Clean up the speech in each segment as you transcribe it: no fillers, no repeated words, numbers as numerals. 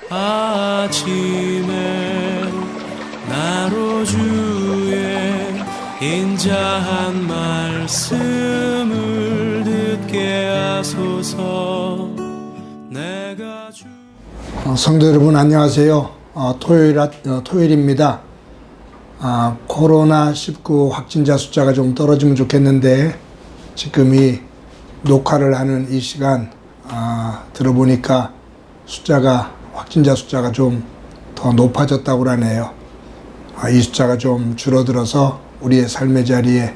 아침에 나로 주의 인자한 말씀을 듣게 하소서. 내가 성도 여러분 안녕하세요. 토요일입니다. 코로나19 확진자 숫자가 좀 떨어지면 좋겠는데 지금 이 녹화를 하는 이 시간 들어보니까 확진자 숫자가 좀 더 높아졌다고 하네요. 이 숫자가 좀 줄어들어서 우리의 삶의 자리에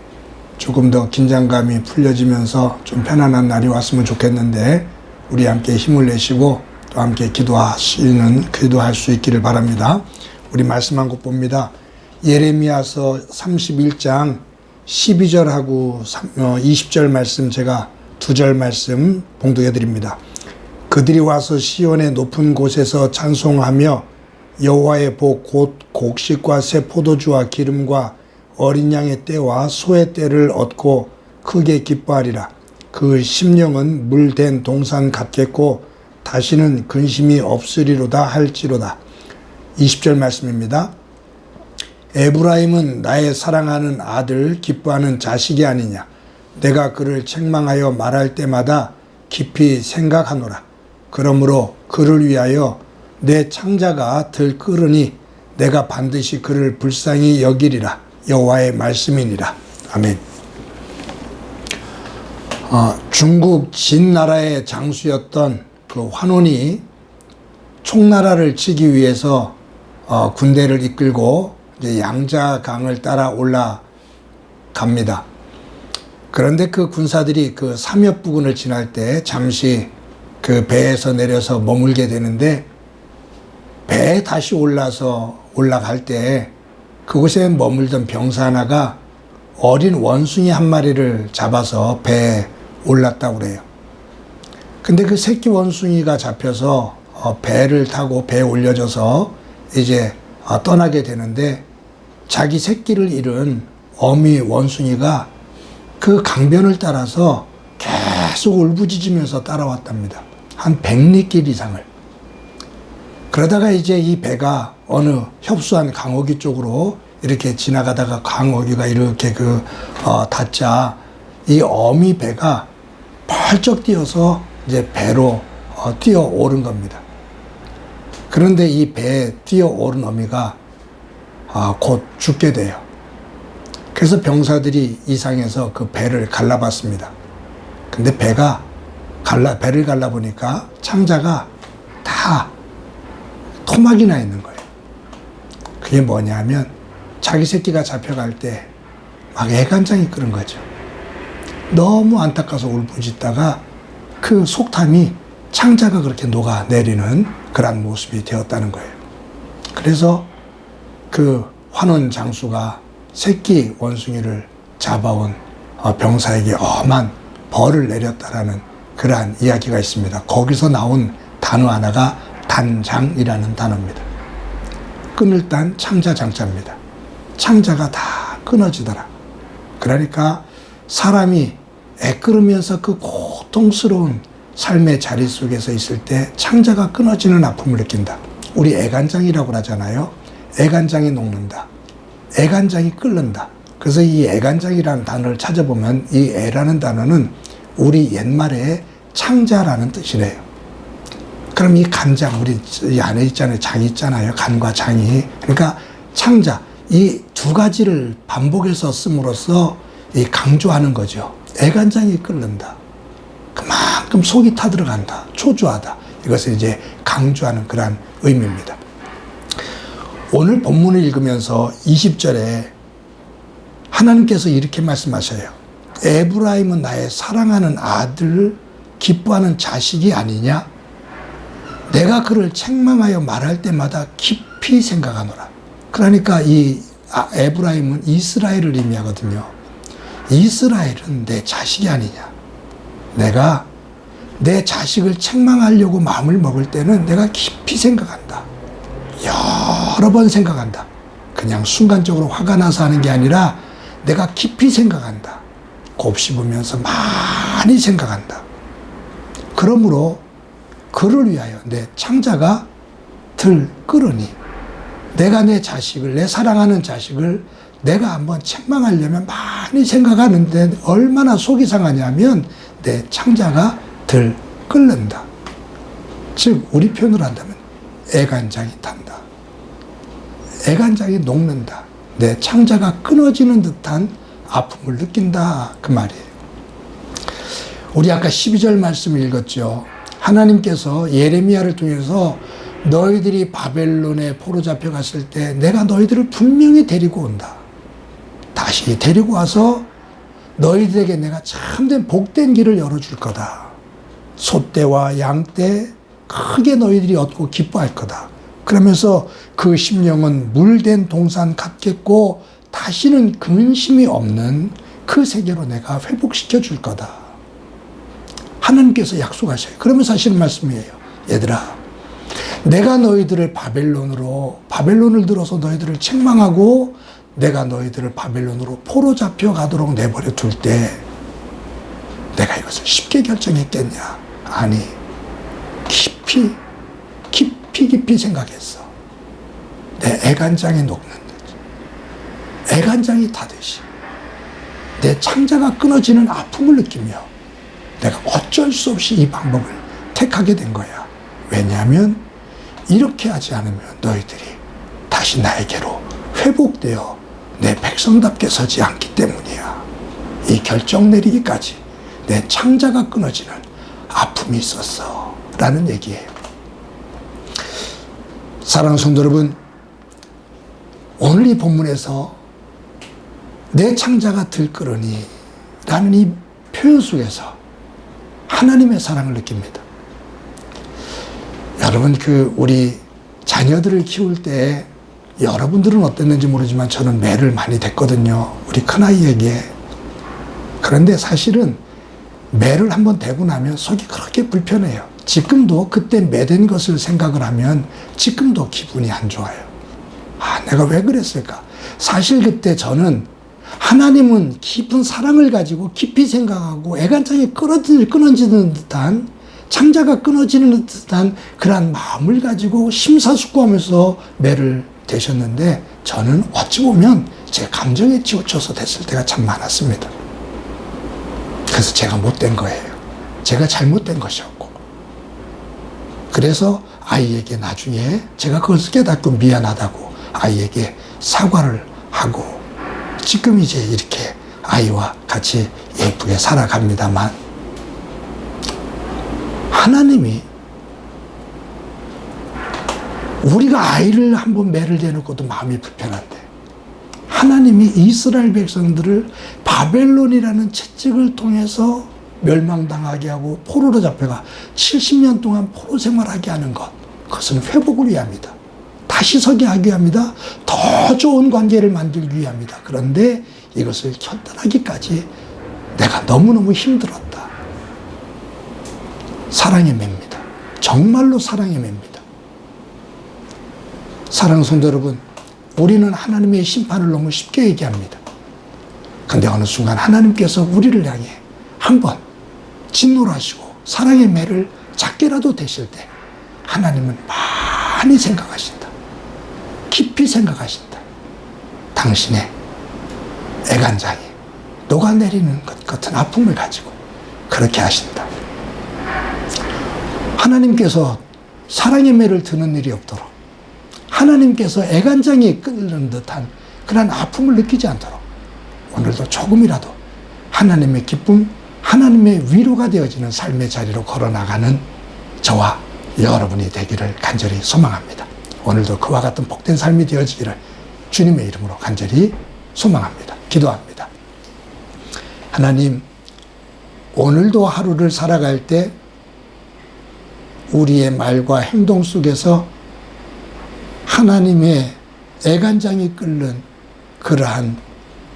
조금 더 긴장감이 풀려지면서 좀 편안한 날이 왔으면 좋겠는데 우리 함께 힘을 내시고 또 함께 기도할 수 있기를 바랍니다. 우리 말씀 한 곡 봅니다. 예레미야서 31장 12절하고 20절 말씀 제가 2절 말씀 봉독해 드립니다. 그들이 와서 시온의 높은 곳에서 찬송하며 여호와의 복 곧 곡식과 새 포도주와 기름과 어린 양의 때와 소의 때를 얻고 크게 기뻐하리라. 그 심령은 물된 동산 같겠고 다시는 근심이 없으리로다 할지로다. 20절 말씀입니다. 에브라임은 나의 사랑하는 아들 기뻐하는 자식이 아니냐. 내가 그를 책망하여 말할 때마다 깊이 생각하노라. 그러므로 그를 위하여 내 창자가 들끓으니 내가 반드시 그를 불쌍히 여기리라. 여호와의 말씀이니라. 아멘. 중국 진나라의 장수였던 그 환원이 총나라를 치기 위해서 군대를 이끌고 이제 양자강을 따라 올라갑니다. 그런데 그 군사들이 그 삼엽 부근을 지날 때 잠시 그 배에서 내려서 머물게 되는데 배에 다시 올라갈 때 그곳에 머물던 병사 하나가 어린 원숭이 한 마리를 잡아서 배에 올랐다고 그래요. 근데 그 새끼 원숭이가 잡혀서 배를 타고 배에 올려져서 이제 떠나게 되는데 자기 새끼를 잃은 어미 원숭이가 그 강변을 따라서 계속 울부짖으면서 따라왔답니다. 한 100리길 이상을. 그러다가 이제 이 배가 어느 협소한 강어귀 쪽으로 이렇게 지나가다가 강어귀가 이렇게 닿자 이 어미 배가 펄쩍 뛰어서 이제 배로 뛰어오른 겁니다. 그런데 이 배에 뛰어오른 어미가 곧 죽게 돼요. 그래서 병사들이 이상해서 그 배를 갈라봤습니다. 근데 배를 갈라보니까 창자가 다 토막이 나 있는 거예요. 그게 뭐냐면 자기 새끼가 잡혀갈 때 막 애간장이 끓은 거죠. 너무 안타까워서 울부짖다가 그 속담이 창자가 그렇게 녹아내리는 그런 모습이 되었다는 거예요. 그래서 그 환원 장수가 새끼 원숭이를 잡아온 병사에게 엄한 벌을 내렸다라는 그러한 이야기가 있습니다. 거기서 나온 단어 하나가 단장이라는 단어입니다. 끊을 단 창자 장자입니다. 창자가 다 끊어지더라. 그러니까 사람이 애끓으면서 그 고통스러운 삶의 자리 속에서 있을 때 창자가 끊어지는 아픔을 느낀다. 우리 애간장이라고 하잖아요. 애간장이 녹는다. 애간장이 끓는다. 그래서 이 애간장이라는 단어를 찾아보면 이 애라는 단어는 우리 옛말에 창자라는 뜻이래요. 그럼 이 간장, 우리 이 안에 있잖아요. 장이 있잖아요. 간과 장이. 그러니까 창자, 이 두 가지를 반복해서 씀으로써 이 강조하는 거죠. 애간장이 끓는다. 그만큼 속이 타들어간다. 초조하다. 이것을 이제 강조하는 그러한 의미입니다. 오늘 본문을 읽으면서 20절에 하나님께서 이렇게 말씀하셔요. 에브라임은 나의 사랑하는 아들, 기뻐하는 자식이 아니냐? 내가 그를 책망하여 말할 때마다 깊이 생각하노라. 그러니까 이 에브라임은 이스라엘을 의미하거든요. 이스라엘은 내 자식이 아니냐. 내가 내 자식을 책망하려고 마음을 먹을 때는 내가 깊이 생각한다. 여러 번 생각한다. 그냥 순간적으로 화가 나서 하는 게 아니라 내가 깊이 생각한다. 곱씹으면서 많이 생각한다. 그러므로 그를 위하여 내 창자가 들끓으니 내가 내 자식을, 내 사랑하는 자식을 내가 한번 책망하려면 많이 생각하는데 얼마나 속이 상하냐면 내 창자가 들끓는다. 즉 우리 표현을 한다면 애간장이 탄다. 애간장이 녹는다. 내 창자가 끊어지는 듯한 아픔을 느낀다. 그 말이에요. 우리 아까 12절 말씀을 읽었죠. 하나님께서 예레미야를 통해서 너희들이 바벨론에 포로 잡혀갔을 때 내가 너희들을 분명히 데리고 온다. 다시 데리고 와서 너희들에게 내가 참된 복된 길을 열어줄 거다. 소떼와 양떼 크게 너희들이 얻고 기뻐할 거다. 그러면서 그 심령은 물된 동산 같겠고 다시는 근심이 없는 그 세계로 내가 회복시켜 줄 거다. 하나님께서 약속하셔요. 그러면서 하시는 말씀이에요. 얘들아, 내가 너희들을 바벨론을 들어서 너희들을 책망하고 내가 너희들을 바벨론으로 포로 잡혀가도록 내버려 둘 때 내가 이것을 쉽게 결정했겠냐? 아니, 깊이 생각했어. 내 애간장이 녹는 듯, 애간장이 타듯이 내 창자가 끊어지는 아픔을 느끼며 내가 어쩔 수 없이 이 방법을 택하게 된 거야. 왜냐하면 이렇게 하지 않으면 너희들이 다시 나에게로 회복되어 내 백성답게 서지 않기 때문이야. 이 결정 내리기까지 내 창자가 끊어지는 아픔이 있었어. 라는 얘기예요. 사랑하는 성도 여러분, 오늘 이 본문에서 내 창자가 들끓으니 라는 이 표현 속에서 하나님의 사랑을 느낍니다. 여러분, 우리 자녀들을 키울 때 여러분들은 어땠는지 모르지만 저는 매를 많이 댔거든요. 우리 큰아이에게. 그런데 사실은 매를 한번 대고 나면 속이 그렇게 불편해요. 지금도 그때 매댄 것을 생각을 하면 지금도 기분이 안 좋아요. 아, 내가 왜 그랬을까? 사실 그때 저는 하나님은 깊은 사랑을 가지고 깊이 생각하고 애간장이 끊어지는 듯한, 창자가 끊어지는 듯한 그러한 마음을 가지고 심사숙고하면서 매를 되셨는데 저는 어찌 보면 제 감정에 치우쳐서 됐을 때가 참 많았습니다. 그래서 제가 못된 거예요. 제가 잘못된 것이었고. 그래서 아이에게 나중에 제가 그것을 깨닫고 미안하다고 아이에게 사과를 하고 지금 이제 이렇게 아이와 같이 예쁘게 살아갑니다만, 하나님이 우리가 아이를 한번 매를 대놓고도 마음이 불편한데 하나님이 이스라엘 백성들을 바벨론이라는 채찍을 통해서 멸망당하게 하고 포로로 잡혀가 70년 동안 포로 생활하게 하는 것, 그것은 회복을 위함이다. 다시 서게 하기 위함이다. 더 좋은 관계를 만들기 위함이다. 그런데 이것을 결단하기까지 내가 너무너무 힘들었다. 사랑의 매입니다. 정말로 사랑의 매입니다. 사랑하는 성도 여러분, 우리는 하나님의 심판을 너무 쉽게 얘기합니다. 그런데 어느 순간 하나님께서 우리를 향해 한번 진노를 하시고 사랑의 매를 작게라도 대실 때 하나님은 많이 생각하신다. 깊이 생각하신다. 당신의 애간장이 녹아내리는 것 같은 아픔을 가지고 그렇게 하신다. 하나님께서 사랑의 매를 드는 일이 없도록, 하나님께서 애간장이 끓는 듯한 그런 아픔을 느끼지 않도록 오늘도 조금이라도 하나님의 기쁨, 하나님의 위로가 되어지는 삶의 자리로 걸어나가는 저와 여러분이 되기를 간절히 소망합니다. 오늘도 그와 같은 복된 삶이 되어지기를 주님의 이름으로 간절히 소망합니다. 기도합니다. 하나님, 오늘도 하루를 살아갈 때 우리의 말과 행동 속에서 하나님의 애간장이 끓는 그러한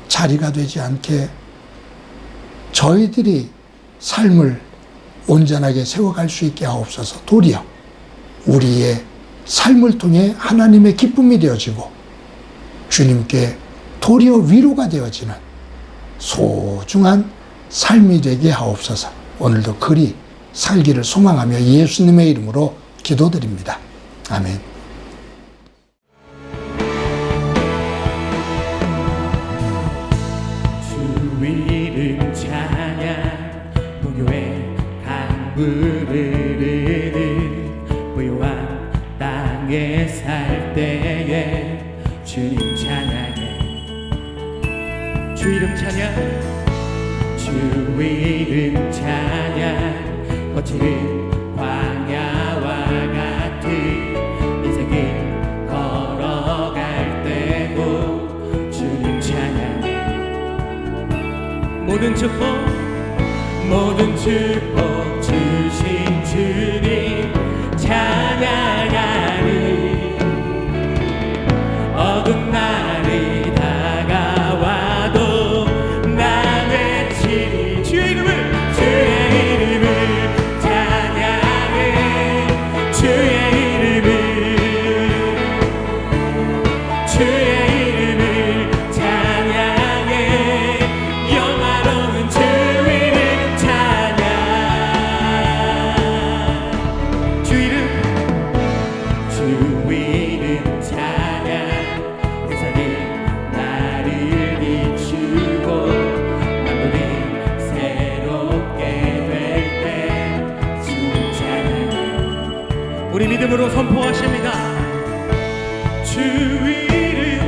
자리가 되지 않게 저희들이 삶을 온전하게 세워갈 수 있게 하옵소서. 도리어 우리의 삶을 통해 하나님의 기쁨이 되어지고 주님께 도리어 위로가 되어지는 소중한 삶이 되게 하옵소서. 오늘도 그리 살기를 소망하며 예수님의 이름으로 기도드립니다. 아멘. 부르는 부유한 땅에 살 때에 주님 찬양해 주 이름 찬양 주 이름 찬양 거칠은 광야와 같은 인생을 걸어갈 때도 주님 찬양해 모든 축복 주신 주님 찬양하리 어두운 날이 다가와도 나 외치리 주의 이름을 찬양해 주의 이름을 찬양해 영화로운 주 이름 찬양 주 이름 찬양 세상이 나를 비추고 만물이 새롭게 될 때 주님 찬양해 우리 믿음으로 선포하십니다 주 이름